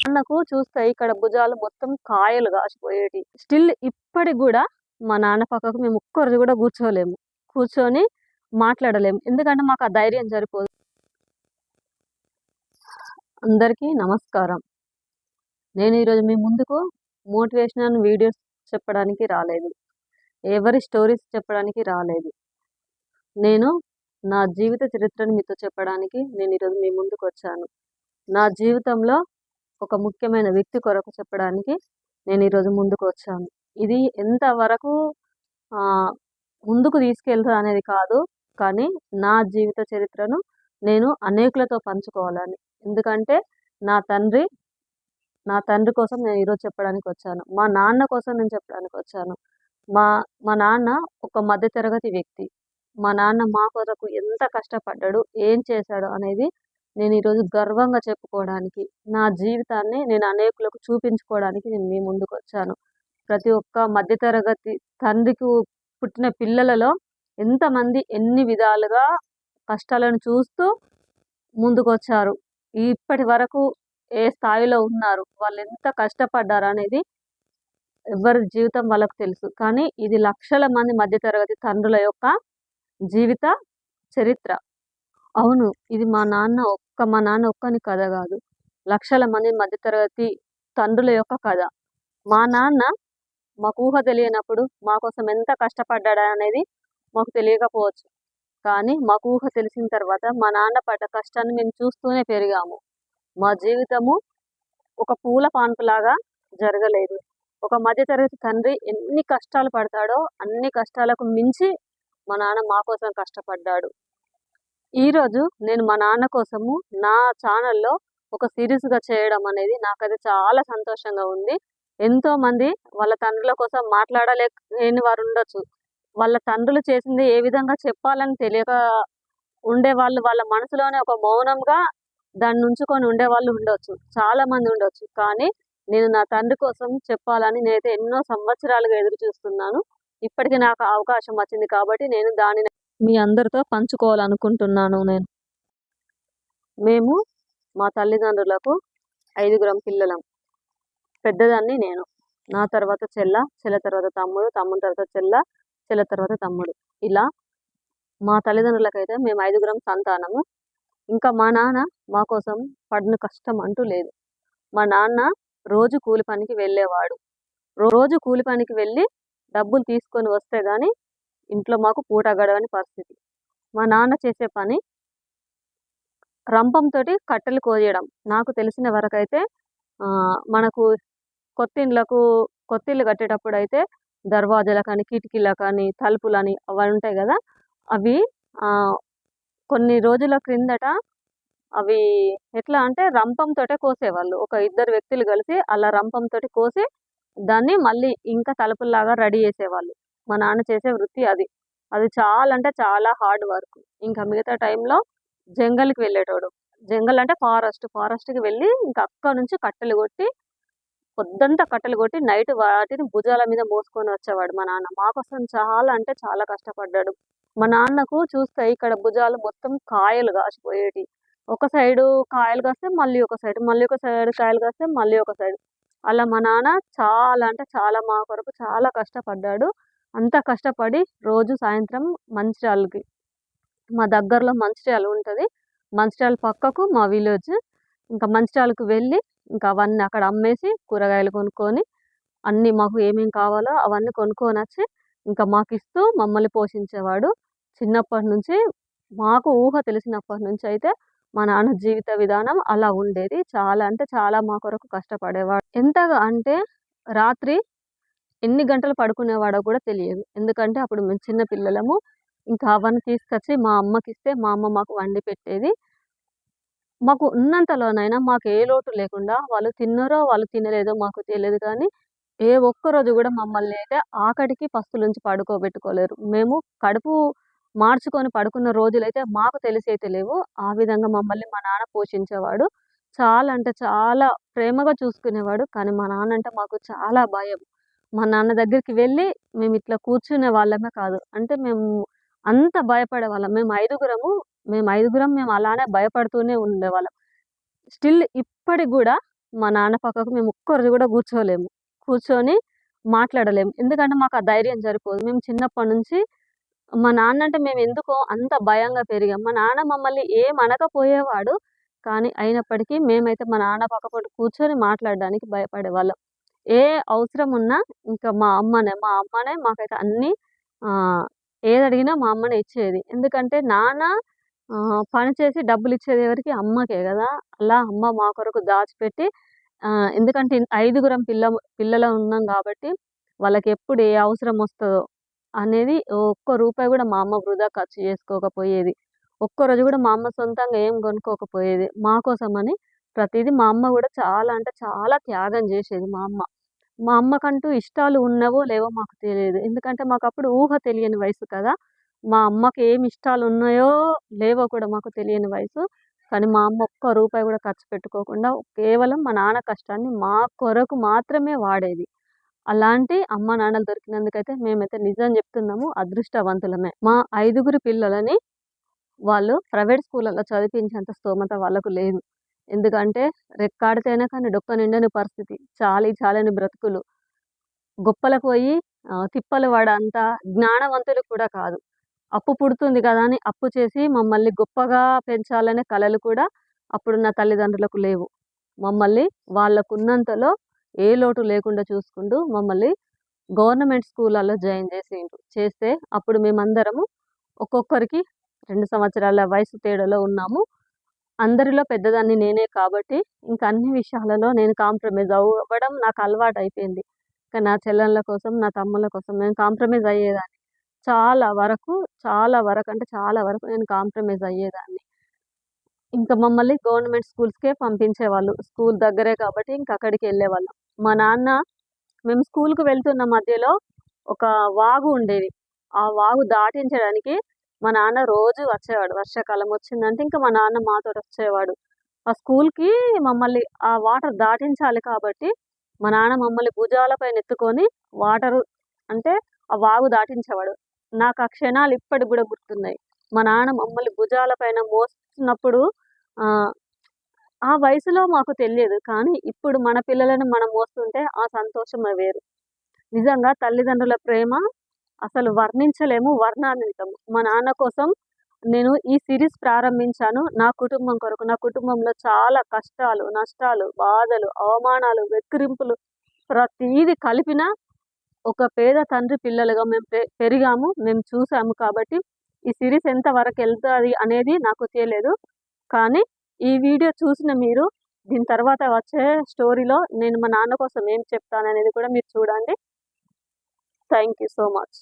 నాన్నకు చూస్తే ఇక్కడ భుజాలు మొత్తం కాయలు కాసిపోయేటి. స్టిల్ ఇప్పటికి కూడా మా నాన్న పక్కకు మేము ఒక్కరోజు కూడా కూర్చోలేము, కూర్చొని మాట్లాడలేము. ఎందుకంటే మాకు ఆ ధైర్యం సరిపోదు. అందరికీ నమస్కారం. నేను ఈరోజు మీ ముందుకు మోటివేషనల్ వీడియోస్ చెప్పడానికి రాలేదు, ఎవరి స్టోరీస్ చెప్పడానికి రాలేదు. నేను నా జీవిత చరిత్రను మీతో చెప్పడానికి నేను ఈరోజు మీ ముందుకు వచ్చాను. నా జీవితంలో ఒక ముఖ్యమైన వ్యక్తి కొరకు చెప్పడానికి నేను ఈరోజు ముందుకు వచ్చాను. ఇది ఎంతవరకు ముందుకు తీసుకెళ్తా అనేది కాదు, కానీ నా జీవిత చరిత్రను నేను అనేకులతో పంచుకోవాలని. ఎందుకంటే నా తండ్రి కోసం నేను ఈరోజు చెప్పడానికి వచ్చాను. మా నాన్న కోసం నేను చెప్పడానికి వచ్చాను. మా నాన్న ఒక మధ్యతరగతి వ్యక్తి. మా నాన్న మా కొరకు ఎంత కష్టపడ్డాడు, ఏం చేశాడు అనేది నేను ఈరోజు గర్వంగా చెప్పుకోవడానికి, నా జీవితాన్ని నేను అనేకులకు చూపించుకోవడానికి నేను మీ ముందుకు వచ్చాను. ప్రతి ఒక్క మధ్యతరగతి తండ్రికి పుట్టిన పిల్లలలో ఎంతమంది ఎన్ని విధాలుగా కష్టాలను చూస్తూ ముందుకు వచ్చారు, ఇప్పటి వరకు ఏ స్థాయిలో ఉన్నారు, వాళ్ళు ఎంత కష్టపడ్డారు అనేది ఎవరి జీవితం వాళ్ళకు తెలుసు. కానీ ఇది లక్షల మంది మధ్యతరగతి తండ్రుల యొక్క జీవిత చరిత్ర. అవును, ఇది మా నాన్న ఒక్కని కథ కాదు, లక్షల మంది మధ్యతరగతి తండ్రుల యొక్క కథ. మా నాన్న మాకు ఊహ తెలియనప్పుడు మా కోసం ఎంత కష్టపడ్డాడు అనేది మాకు తెలియకపోవచ్చు, కానీ మాకు ఊహ తెలిసిన తర్వాత మా నాన్న పడ్డ కష్టాన్ని మేము చూస్తూనే పెరిగాము. మా జీవితము ఒక పూల పాన్పులాగా జరగలేదు. ఒక మధ్యతరగతి తండ్రి ఎన్ని కష్టాలు పడతాడో అన్ని కష్టాలకు మించి మా నాన్న మా కోసం కష్టపడ్డాడు. ఈరోజు నేను మా నాన్న కోసము నా ఛానల్లో ఒక సిరీస్గా చేయడం అనేది నాకైతే చాలా సంతోషంగా ఉంది. ఎంతోమంది వాళ్ళ తండ్రుల కోసం మాట్లాడలేని వారు ఉండొచ్చు, వాళ్ళ తండ్రులు చేసింది ఏ విధంగా చెప్పాలని తెలియక ఉండేవాళ్ళు, వాళ్ళ మనసులోనే ఒక మౌనంగా దాన్ని ఉంచుకొని ఉండేవాళ్ళు ఉండొచ్చు, చాలామంది ఉండొచ్చు. కానీ నేను నా తండ్రి కోసం చెప్పాలని నేనైతే ఎన్నో సంవత్సరాలుగా ఎదురు చూస్తున్నాను. ఇప్పటికీ నాకు అవకాశం వచ్చింది కాబట్టి నేను దానిని మీ అందరితో పంచుకోవాలనుకుంటున్నాను. మేము మా తల్లిదండ్రులకు 5 పిల్లలం. పెద్దదాన్ని నేను, నా తర్వాత చెల్ల తర్వాత తమ్ముడు తర్వాత చెల్ల తర్వాత తమ్ముడు. ఇలా మా తల్లిదండ్రులకైతే మేము 5 సంతానము. ఇంకా మా నాన్న మా కోసం పడిన కష్టం అంటూ లేదు. మా నాన్న రోజు కూలి పనికి వెళ్ళేవాడు. రోజు కూలి పనికి వెళ్ళి డబ్బులు తీసుకొని వస్తే కానీ ఇంట్లో మాకు పూట గడవని పరిస్థితి. మా నాన్న చేసే పని రంపంతో కట్టెలు కోయడం. నాకు తెలిసిన వరకు అయితే మనకు కొత్తిళ్ళు కట్టేటప్పుడు అయితే దర్వాజాలకు కానీ కిటికీలకు కానీ తలుపులని అవి ఉంటాయి కదా, అవి కొన్ని రోజుల క్రిందట అవి ఎట్లా అంటే రంపంతోటే కోసేవాళ్ళు. ఒక 2 వ్యక్తులు కలిసి అలా రంపంతో కోసి దాన్ని మళ్ళీ ఇంకా తలుపుల్లాగా రెడీ చేసేవాళ్ళు. మా నాన్న చేసే వృత్తి అది. అది చాలా అంటే చాలా హార్డ్ వర్క్. ఇంకా మిగతా టైంలో జంగల్కి వెళ్ళేటోడు. జంగల్ అంటే ఫారెస్ట్కి వెళ్ళి ఇంకా అక్కడ నుంచి కట్టెలు కొట్టి పొద్దంతా కట్టెలు కొట్టి నైట్ వాటిని భుజాల మీద మోసుకొని వచ్చేవాడు మా నాన్న. మా కోసం చాలా అంటే చాలా కష్టపడ్డాడు. మా నాన్నకు చూస్తే ఇక్కడ భుజాలు మొత్తం కాయలు కాసిపోయేటి. ఒక సైడు కాయలు కాస్తే మళ్ళీ ఒక సైడ్ కాయలు కాస్తే మళ్ళీ ఒక సైడ్. అలా మా నాన్న చాలా అంటే చాలా మా కొరకు చాలా కష్టపడ్డాడు. అంత కష్టపడి రోజు సాయంత్రం మంచిర్యాలకి, మా దగ్గరలో మంచిర్యాల ఉంటుంది, మంచిర్యాల పక్కకు మా విలేజ్, ఇంకా మంచిర్యాలకు వెళ్ళి ఇంకా అవన్నీ అక్కడ అమ్మేసి కూరగాయలు కొనుక్కొని అన్నీ మాకు ఏమేమి కావాలో అవన్నీ కొనుక్కొని వచ్చి ఇంకా మాకు ఇస్తూ మమ్మల్ని పోషించేవాడు. చిన్నప్పటి నుంచి మాకు ఊహ తెలిసినప్పటి నుంచి అయితే మా నాన్న జీవిత విధానం అలా ఉండేది. చాలా అంటే చాలా మా కొరకు కష్టపడేవాడు. ఎంతగా అంటే రాత్రి ఎన్ని గంటలు పడుకునేవాడో కూడా తెలియదు. ఎందుకంటే అప్పుడు మేము చిన్న పిల్లలము. ఇంకా అవన్నీ తీసుకొచ్చి మా అమ్మకి ఇస్తే మా అమ్మ మాకు వండి పెట్టేది. మాకు ఉన్నంతలోనైనా మాకు ఏ లోటు లేకుండా, వాళ్ళు తిన్నారో వాళ్ళు తినలేదో మాకు తెలియదు, కానీ ఏ ఒక్కరోజు కూడా మమ్మల్ని అయితే ఆకటికి పస్తులుంచి పడుకోబెట్టుకోలేరు. మేము కడుపు మార్చుకొని పడుకున్న రోజులైతే మాకు తెలిసి అయితే లేవు. ఆ విధంగా మమ్మల్ని మా నాన్న పోషించేవాడు. చాలా అంటే చాలా ప్రేమగా చూసుకునేవాడు. కానీ మా నాన్న అంటే మాకు చాలా భయం. మా నాన్న దగ్గరికి వెళ్ళి మేమిట్లా కూర్చునే వాళ్ళమే కాదు. అంటే మేము అంత భయపడేవాళ్ళం. మేము ఐదుగురం మేము అలానే భయపడుతూనే ఉండేవాళ్ళం. స్టిల్ ఇప్పటికి గూడా మా నాన్న పక్కకు మేము ఒక్కరోజు గూడా కూర్చోలేము. కూర్చొని మాట్లాడలేము. ఎందుకంటే మాకు ఆ ధైర్యం సరిపోదు. మేము చిన్నప్పటి నుంచి మా నాన్న అంటే మేమెందుకో అంత భయంగా పెరిగాం. మా నాన్న మమ్మల్ని ఏమనకపోయేవాడు. కానీ అయినప్పటికీ మేమైతే మా నాన్న పక్కపొంటి కూర్చొని మాట్లాడడానికి భయపడేవాళ్ళం. ఏ అవసరం ఉన్నా ఇంకా మా అమ్మనే మాకైతే అన్నీ ఆహ్, ఏదడిగినా మా అమ్మనే ఇచ్చేది. ఎందుకంటే నాన్న పని చేసి డబ్బులిచ్చేది ఎవరికి? అమ్మకే గదా! అలా అమ్మ మా కొరకు దాచిపెట్టి ఎందుకంటే ఐదుగురం పిల్లలం ఉన్నాం గాబట్టి వాళ్ళకెప్పుడు ఏ అవసరం వస్తదో అనేది ఒక్క రూపాయి గూడా మా అమ్మ వృధా ఖర్చు చేసుకోకపోయేది. ఒక్కరోజు గూడా మా అమ్మ సొంతంగా ఏం కొనుక్కోకపోయేది. మా కోసమని ప్రతీదీ మా అమ్మ గూడా చాలా అంటే చాలా త్యాగం జేసేది మా అమ్మ. మా అమ్మకంటూ ఇష్టాలు ఉన్నవో లేవో మాకు తెలీదు. ఎందుకంటే మాకప్పుడు ఊహ తెలియని వయసు కదా! మా అమ్మకి ఏమి ఇష్టాలున్నాయో లేవో కూడా మాకు తెలియని వయసు. కానీ మా అమ్మ ఒక్క రూపాయి గూడా ఖర్చు పెట్టుకోకుండా కేవలం మా నాన్న కష్టాన్ని మా కొరకు మాత్రమే వాడేది. అలాంటి అమ్మ నాన్నలు దొరికినందుకైతే మేమైతే నిజం జెప్తున్నాము అదృష్టవంతులమే. మా ఐదుగురు పిల్లలని వాళ్ళు ప్రైవేట్ స్కూళ్ళలో చదివించేంత స్తోమత వాళ్ళకు లేదు. ఎందుకంటే రెక్కాడితేనే కానీ డొక్క నిండని పరిస్థితి. చాలీ చాలని బ్రతుకులు. గొప్పలకు పోయి తిప్పలు పడంత జ్ఞానవంతులు కూడా కాదు. అప్పు పుడుతుంది కదా అని అప్పు చేసి మమ్మల్ని గొప్పగా పెంచాలనే కలలు కూడా అప్పుడున్న తల్లిదండ్రులకు లేవు. మమ్మల్ని వాళ్ళకున్నంతలో ఏ లోటు లేకుండా చూసుకుంటూ మమ్మల్ని గవర్నమెంట్ స్కూళ్ళలో జాయిన్ చేసిండ్రు. చేస్తే అప్పుడు మేమందరము ఒక్కొక్కరికి 2 సంవత్సరాల వయసు తేడాలో ఉన్నాము. అందరిలో పెద్దదాన్ని నేనే కాబట్టి ఇంకా అన్ని విషయాలలో నేను కాంప్రమైజ్ అవ్వడం నాకు అలవాటయిపోయింది. కానీ నా చెల్లెళ్ళ కోసం, నా తమ్ముళ్ళ కోసం నేను కాంప్రమైజ్ అయ్యేదాన్ని. చాలా వరకు అంటే చాలా వరకు నేను కాంప్రమైజ్ అయ్యేదాన్ని. ఇంకా మమ్మల్ని గవర్నమెంట్ స్కూల్స్‌కే పంపించేవాళ్ళు. స్కూల్ దగ్గరే కాబట్టి ఇంక అక్కడికెళ్ళేవాళ్ళం. మా నాన్న మేము స్కూల్‌కి వెళ్తున్న మధ్యలో ఒక వాగు ఉండేది. ఆ వాగు దాటించడానికి మా నాన్న రోజు వచ్చేవాడు. వర్షాకాలం వచ్చిందంటే ఇంక మా నాన్న మాతోటొచ్చేవాడు. ఆ స్కూల్‌కి మమ్మల్ని ఆ వాటర్ దాటించాలి కాబట్టి మా నాన్న మమ్మల్ని భుజాలపైన ఎత్తుకొని వాటరు అంటే ఆ వాగు దాటించేవాడు. నాకు ఆ క్షణాలు ఇప్పటికి గూడా గుర్తున్నాయి. మా నాన్న మమ్మల్ని భుజాల పైన మోస్తున్నప్పుడు ఆహ్, ఆ వయసులో మాకు తెలియదు. కానీ ఇప్పుడు మన పిల్లలను మనం మోస్తుంటే ఆ సంతోషమే వేరు. నిజంగా తల్లిదండ్రుల ప్రేమ అసలు వర్ణించలేము, వర్ణాతీతం. మా నాన్న కోసం నేను ఈ సీరీస్ ప్రారంభించాను. నా కుటుంబం కొరకు. నా కుటుంబంలో చాలా కష్టాలు, నష్టాలు, బాధలు, అవమానాలు, వెక్కిరింపులు ప్రతీది కలిపిన ఒక పేద తండ్రి పిల్లలుగా మేము పెరిగాము. మేము చూసాము కాబట్టి ఈ సీరీస్ ఎంత వరకెళ్తది అనేది నాకు తెలియదు. కానీ ఈ వీడియో చూసిన మీరు దీని తర్వాత వచ్చే స్టోరీలో నేను మా నాన్న కోసం ఏం చెప్తాననేది కూడా మీరు చూడండి. Thank you so much.